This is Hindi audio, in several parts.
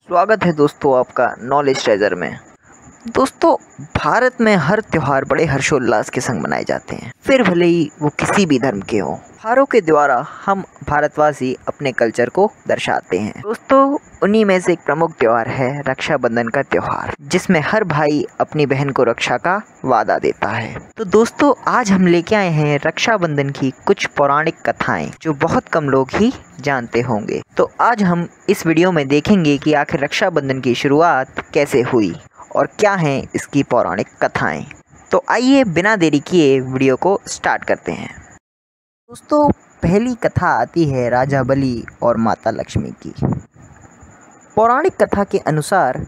स्वागत है दोस्तों आपका नॉलेज ट्रेजर में। दोस्तों, भारत में हर त्यौहार बड़े हर्षोल्लास के संग मनाए जाते हैं, फिर भले ही वो किसी भी धर्म के हों। त्योहारों के द्वारा हम भारतवासी अपने कल्चर को दर्शाते हैं। दोस्तों, उन्हीं में से एक प्रमुख त्यौहार है रक्षाबंधन का त्यौहार, जिसमें हर भाई अपनी बहन को रक्षा का वादा देता है। तो दोस्तों, आज हम लेके आए हैं रक्षाबंधन की कुछ पौराणिक कथाएं जो बहुत कम लोग ही जानते होंगे। तो आज हम इस वीडियो में देखेंगे कि आखिर रक्षाबंधन की शुरुआत कैसे हुई और क्या हैं इसकी पौराणिक कथाएं। तो आइए बिना देरी किए वीडियो को स्टार्ट करते हैं। दोस्तों, पहली कथा आती है राजा बलि और माता लक्ष्मी की। पौराणिक कथा के अनुसार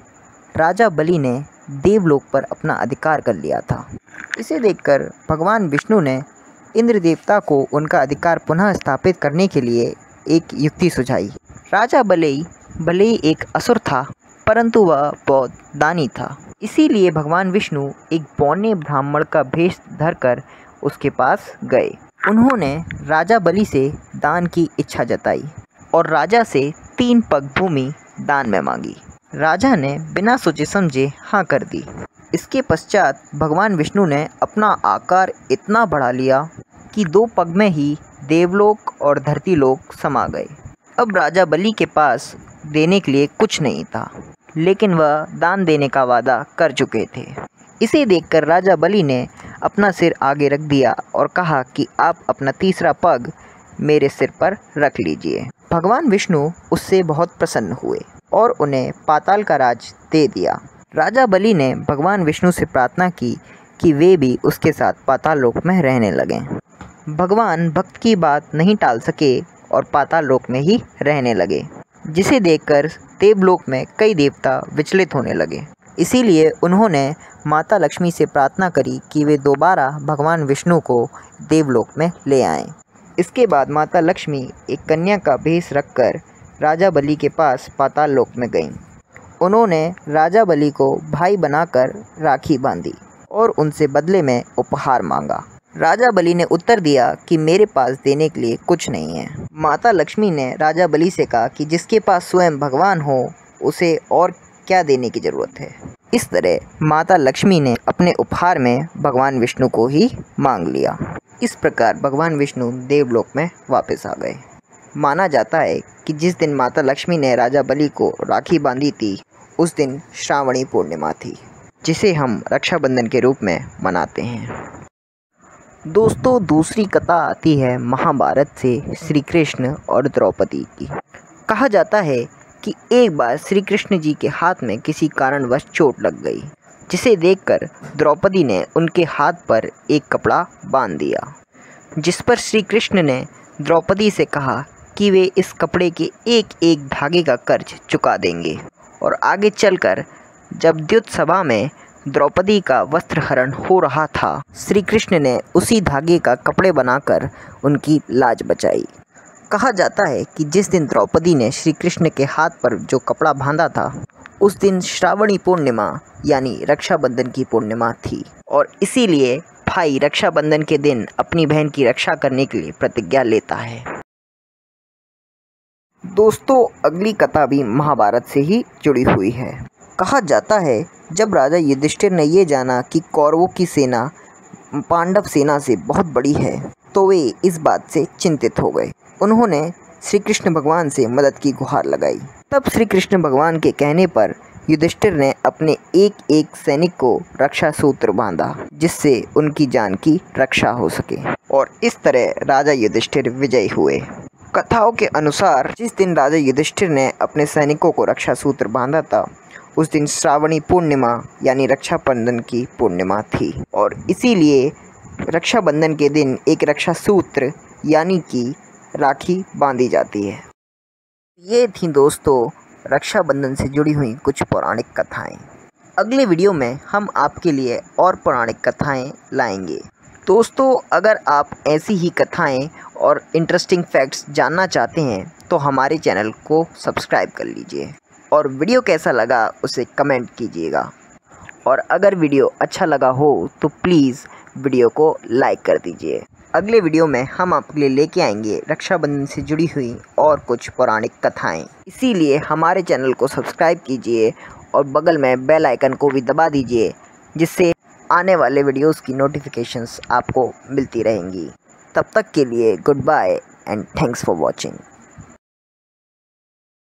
राजा बलि ने देवलोक पर अपना अधिकार कर लिया था। इसे देखकर भगवान विष्णु ने इंद्र देवता को उनका अधिकार पुनः स्थापित करने के लिए एक युक्ति सुझाई। राजा बलि भले ही एक असुर था, परंतु वह बहुत दानी था। इसीलिए भगवान विष्णु एक बौने ब्राह्मण का भेष धरकर उसके पास गए। उन्होंने राजा बलि से दान की इच्छा जताई और राजा से 3 पग भूमि दान में मांगी। राजा ने बिना सोचे समझे हाँ कर दी। इसके पश्चात भगवान विष्णु ने अपना आकार इतना बढ़ा लिया कि 2 पग में ही देवलोक और धरती लोक समा गए। अब राजा बलि के पास देने के लिए कुछ नहीं था, लेकिन वह दान देने का वादा कर चुके थे। इसे देखकर राजा बलि ने अपना सिर आगे रख दिया और कहा कि आप अपना 3रा पग मेरे सिर पर रख लीजिए। भगवान विष्णु उससे बहुत प्रसन्न हुए और उन्हें पाताल का राज दे दिया। राजा बलि ने भगवान विष्णु से प्रार्थना की कि वे भी उसके साथ पाताल लोक में रहने लगें। भगवान भक्त की बात नहीं टाल सके और पाताल लोक में ही रहने लगे, जिसे देखकर देवलोक में कई देवता विचलित होने लगे। इसीलिए उन्होंने माता लक्ष्मी से प्रार्थना करी कि वे दोबारा भगवान विष्णु को देवलोक में ले आएं। इसके बाद माता लक्ष्मी एक कन्या का भेष रखकर राजा बलि के पास पाताल लोक में गईं। उन्होंने राजा बलि को भाई बनाकर राखी बांधी और उनसे बदले में उपहार मांगा। राजा बलि ने उत्तर दिया कि मेरे पास देने के लिए कुछ नहीं है। माता लक्ष्मी ने राजा बलि से कहा कि जिसके पास स्वयं भगवान हो उसे और क्या देने की ज़रूरत है। इस तरह माता लक्ष्मी ने अपने उपहार में भगवान विष्णु को ही मांग लिया। इस प्रकार भगवान विष्णु देवलोक में वापस आ गए। माना जाता है कि जिस दिन माता लक्ष्मी ने राजा बलि को राखी बांधी थी, उस दिन श्रावणी पूर्णिमा थी, जिसे हम रक्षाबंधन के रूप में मनाते हैं। दोस्तों, दूसरी कथा आती है महाभारत से श्री कृष्ण और द्रौपदी की। कहा जाता है कि एक बार श्री कृष्ण जी के हाथ में किसी कारणवश चोट लग गई, जिसे देखकर द्रौपदी ने उनके हाथ पर एक कपड़ा बांध दिया, जिस पर श्री कृष्ण ने द्रौपदी से कहा कि वे इस कपड़े के एक एक धागे का कर्ज चुका देंगे। और आगे चलकर जब द्युत सभा में द्रौपदी का वस्त्रहरण हो रहा था, श्री कृष्ण ने उसी धागे का कपड़े बनाकर उनकी लाज बचाई। कहा जाता है कि जिस दिन द्रौपदी ने श्री कृष्ण के हाथ पर जो कपड़ा बांधा था, उस दिन श्रावणी पूर्णिमा यानी रक्षाबंधन की पूर्णिमा थी और इसीलिए भाई रक्षाबंधन के दिन अपनी बहन की रक्षा करने के लिए प्रतिज्ञा लेता है। दोस्तों, अगली कथा भी महाभारत से ही जुड़ी हुई है। कहा जाता है जब राजा युधिष्ठिर ने ये जाना कि कौरवों की सेना पांडव सेना से बहुत बड़ी है, तो वे इस बात से चिंतित हो गए। उन्होंने श्री कृष्ण भगवान से मदद की गुहार लगाई। तब श्री कृष्ण भगवान के कहने पर युधिष्ठिर ने अपने एक एक सैनिक को रक्षा सूत्र बांधा, जिससे उनकी जान की रक्षा हो सके और इस तरह राजा युधिष्ठिर विजयी हुए। कथाओं के अनुसार जिस दिन राजा युधिष्ठिर ने अपने सैनिकों को रक्षा सूत्र बांधा था, उस दिन श्रावणी पूर्णिमा यानी रक्षाबंधन की पूर्णिमा थी और इसीलिए रक्षाबंधन के दिन एक रक्षा सूत्र यानी कि राखी बांधी जाती है। ये थी दोस्तों रक्षाबंधन से जुड़ी हुई कुछ पौराणिक कथाएं। अगले वीडियो में हम आपके लिए और पौराणिक कथाएं लाएंगे। दोस्तों, अगर आप ऐसी ही कथाएं और इंटरेस्टिंग फैक्ट्स जानना चाहते हैं तो हमारे चैनल को सब्सक्राइब कर लीजिए और वीडियो कैसा लगा उसे कमेंट कीजिएगा। और अगर वीडियो अच्छा लगा हो तो प्लीज़ वीडियो को लाइक कर दीजिए। अगले वीडियो में हम आपके लिए लेके आएंगे रक्षाबंधन से जुड़ी हुई और कुछ पौराणिक कथाएं। इसीलिए हमारे चैनल को सब्सक्राइब कीजिए और बगल में बेल आइकन को भी दबा दीजिए, जिससे आने वाले वीडियोस की नोटिफिकेशंस आपको मिलती रहेंगी। तब तक के लिए goodbye and thanks for watching.